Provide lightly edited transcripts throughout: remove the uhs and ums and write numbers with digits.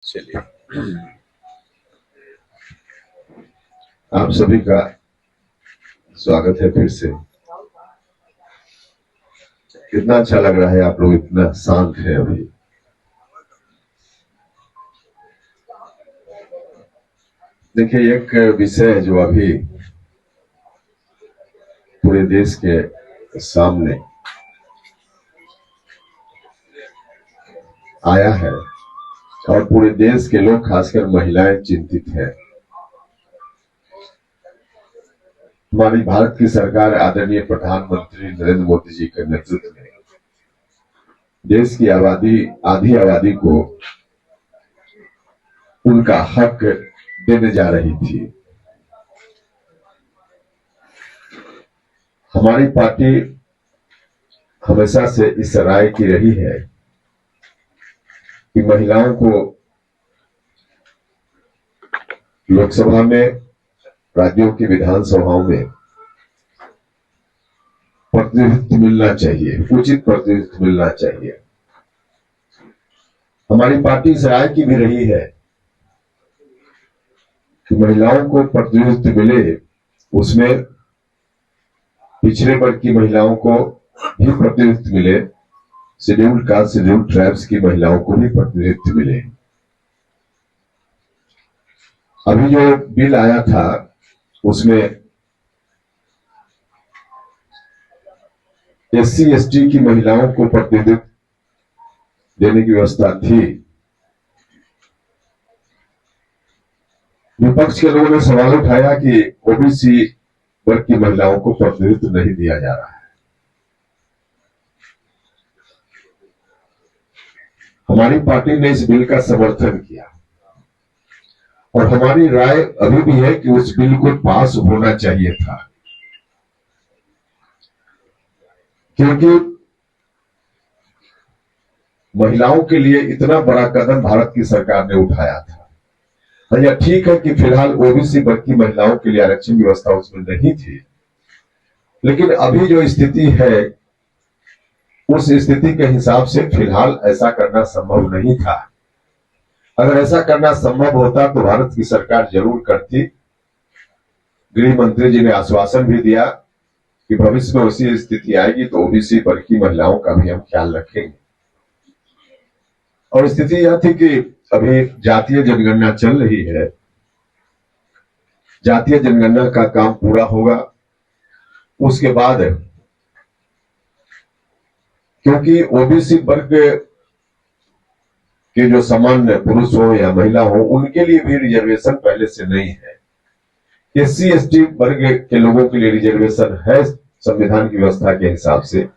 चलिए, आप सभी का स्वागत है फिर से। कितना अच्छा लग रहा है, आप लोग इतना शांत है अभी। देखिए, एक विषय है जो अभी पूरे देश के सामने आया है और पूरे देश के लोग, खासकर महिलाएं, चिंतित हैं। हमारी भारत की सरकार आदरणीय प्रधानमंत्री नरेंद्र मोदी जी के नेतृत्व में देश की आधी आबादी को उनका हक देने जा रही थी। हमारी पार्टी हमेशा से इस राय की रही है कि महिलाओं को लोकसभा में, राज्यों की विधानसभाओं में प्रतिनिधित्व मिलना चाहिए, उचित प्रतिनिधित्व मिलना चाहिए। हमारी पार्टी इस राय की भी रही है कि महिलाओं को प्रतिनिधित्व मिले, उसमें पिछड़े वर्ग की महिलाओं को भी प्रतिनिधित्व मिले, शेड्यूल्ड कास्ट, शेड्यूल्ड ट्राइब्स की महिलाओं को भी प्रतिनिधित्व मिले। अभी जो बिल आया था उसमें एससी एसटी की महिलाओं को प्रतिनिधित्व देने की व्यवस्था थी। विपक्ष के लोगों ने सवाल उठाया कि ओबीसी वर्ग की महिलाओं को प्रतिनिधित्व नहीं दिया जा रहा है। हमारी पार्टी ने इस बिल का समर्थन किया और हमारी राय अभी भी है कि उस बिल को पास होना चाहिए था, क्योंकि महिलाओं के लिए इतना बड़ा कदम भारत की सरकार ने उठाया था। यह ठीक है कि फिलहाल ओबीसी वर्ग की महिलाओं के लिए आरक्षण की व्यवस्था उसमें नहीं थी, लेकिन अभी जो स्थिति है उस स्थिति के हिसाब से फिलहाल ऐसा करना संभव नहीं था। अगर ऐसा करना संभव होता तो भारत की सरकार जरूर करती। गृह मंत्री जी ने आश्वासन भी दिया कि भविष्य में ऐसी स्थिति आएगी तो ओबीसी वर्ग की महिलाओं का भी हम ख्याल रखेंगे। और स्थिति यह थी कि अभी जातीय जनगणना चल रही है। जातीय जनगणना का काम पूरा होगा, उसके बाद क्योंकि ओबीसी वर्ग के जो सामान्य पुरुष हो या महिला हो, उनके लिए भी रिजर्वेशन पहले से नहीं है। एससी एसटी वर्ग के लोगों के लिए रिजर्वेशन है संविधान की व्यवस्था के हिसाब से।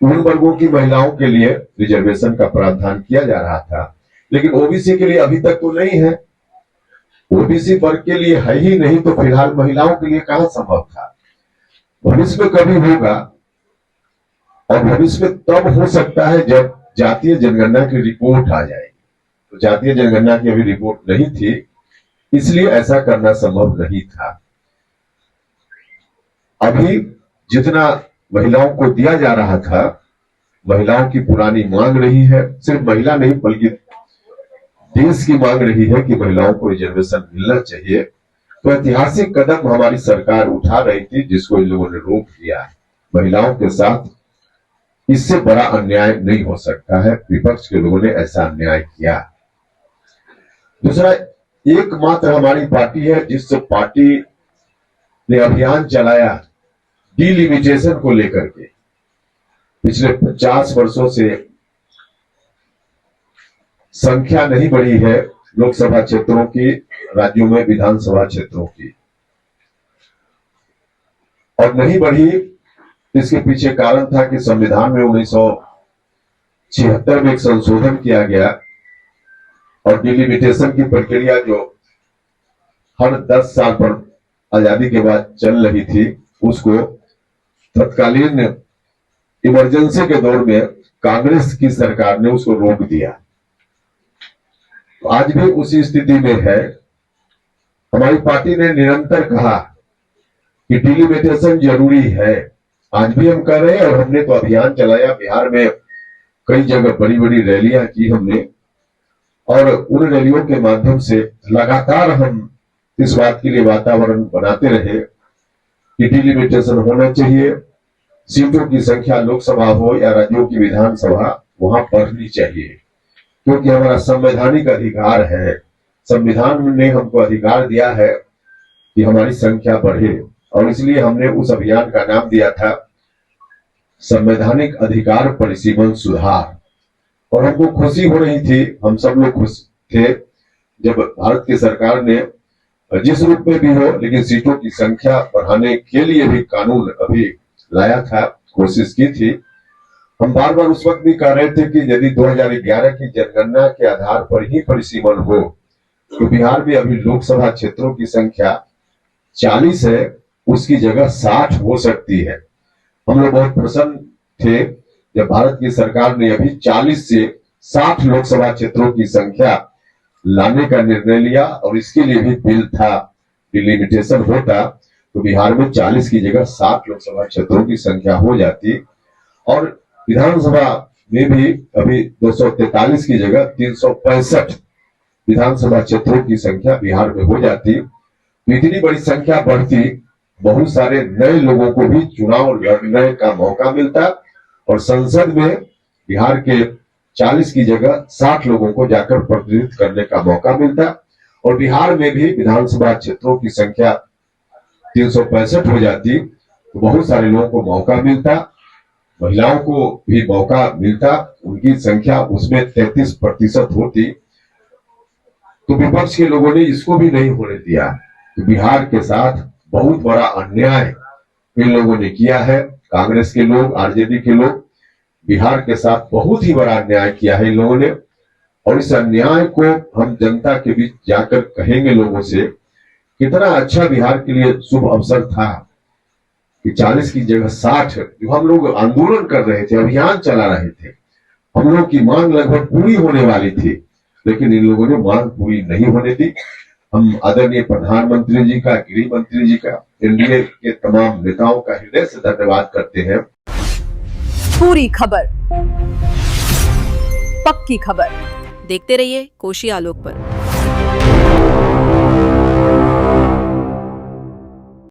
उन वर्गों की महिलाओं के लिए रिजर्वेशन का प्रावधान किया जा रहा था, लेकिन ओबीसी के लिए अभी तक तो नहीं है। ओबीसी वर्ग के लिए है ही नहीं, तो फिलहाल महिलाओं के लिए कहां संभव था। भविष्य में कभी होगा, और भविष्य में तब हो सकता है जब जातीय जनगणना की रिपोर्ट आ जाएगी। तो जातीय जनगणना की अभी रिपोर्ट नहीं थी, इसलिए ऐसा करना संभव नहीं था। अभी जितना महिलाओं को दिया जा रहा था, महिलाओं की पुरानी मांग रही है, सिर्फ महिला नहीं बल्कि देश की मांग रही है कि महिलाओं को रिजर्वेशन मिलना चाहिए। तो ऐतिहासिक कदम हमारी सरकार उठा रही थी, जिसको इन लोगों ने रोक दिया। महिलाओं के साथ इससे बड़ा अन्याय नहीं हो सकता है। विपक्ष के लोगों ने ऐसा अन्याय किया। दूसरा, एकमात्र हमारी पार्टी है जिस पार्टी ने अभियान चलाया डिलिमिटेशन को लेकर के। पिछले 50 वर्षों से संख्या नहीं बढ़ी है लोकसभा क्षेत्रों की, राज्यों में विधानसभा क्षेत्रों की, और नहीं बढ़ी। इसके पीछे कारण था कि संविधान में 1976 में एक संशोधन किया गया और डिलिमिटेशन की प्रक्रिया जो हर 10 साल पर आजादी के बाद चल रही थी, उसको तत्कालीन इमरजेंसी के दौर में कांग्रेस की सरकार ने उसको रोक दिया। तो आज भी उसी स्थिति में है। हमारी पार्टी ने निरंतर कहा कि डिलिमिटेशन जरूरी है। आज भी हम कर रहे हैं, और हमने तो अभियान चलाया। बिहार में कई जगह बड़ी बड़ी रैलियां की हमने, और उन रैलियों के माध्यम से लगातार हम इस बात के लिए वातावरण बनाते रहे कि डिलिमिटेशन होना चाहिए, सीटों की संख्या लोकसभा हो या राज्यों की विधानसभा वहां बढ़नी चाहिए, क्योंकि हमारा संवैधानिक अधिकार है। संविधान ने हमको अधिकार दिया है कि हमारी संख्या बढ़े, और इसलिए हमने उस अभियान का नाम दिया था संवैधानिक अधिकार परिसीमन सुधार। और हमको खुशी हो रही थी, हम सब लोग खुश थे जब भारत की सरकार ने जिस रूप में भी हो लेकिन सीटों की संख्या बढ़ाने के लिए भी कानून अभी लाया था, कोशिश की थी। हम बार बार उस वक्त भी कह रहे थे कि यदि 2011 की जनगणना के आधार पर ही परिसीमन हो तो बिहार में अभी लोकसभा क्षेत्रों की संख्या 40 है, उसकी जगह 60 हो सकती है। हम लोग बहुत प्रसन्न थे जब भारत की सरकार ने अभी 40 से 60 लोकसभा क्षेत्रों की संख्या लाने का निर्णय लिया, और इसके लिए भी बिल था। डिलिमिटेशन होता तो बिहार में 40 की जगह 60 लोकसभा क्षेत्रों की संख्या हो जाती, और विधानसभा में भी अभी 243 की जगह 365 विधानसभा क्षेत्रों की संख्या बिहार में हो जाती। तो इतनी बड़ी संख्या बढ़ती, बहुत सारे नए लोगों को भी चुनाव लड़ने का मौका मिलता, और संसद में बिहार के 40 की जगह 60 लोगों को जाकर प्रतिनिधित्व करने का मौका मिलता, और बिहार में भी विधानसभा क्षेत्रों की संख्या 365 हो जाती, तो बहुत सारे लोगों को मौका मिलता, महिलाओं को भी मौका मिलता, उनकी संख्या उसमें 33% होती। तो विपक्ष के लोगों ने इसको भी नहीं होने दिया। तो बिहार के साथ बहुत बड़ा अन्याय इन लोगों ने किया है। कांग्रेस के लोग, आरजेडी के लोग बिहार के साथ बहुत ही बड़ा अन्याय किया है इन लोगों ने, और इस अन्याय को हम जनता के बीच जाकर कहेंगे लोगों से। कितना अच्छा बिहार के लिए शुभ अवसर था कि 40 की जगह 60, जो हम लोग आंदोलन कर रहे थे, अभियान चला रहे थे, हम लोग की मांग लगभग पूरी होने वाली थी, लेकिन इन लोगों ने मांग पूरी नहीं होने दी। हम आदरणीय प्रधानमंत्री जी का, गृह मंत्री जी का, एनडीए के तमाम नेताओं का हृदय से धन्यवाद करते हैं। पूरी खबर, पक्की खबर देखते रहिए कोशी आलोक पर।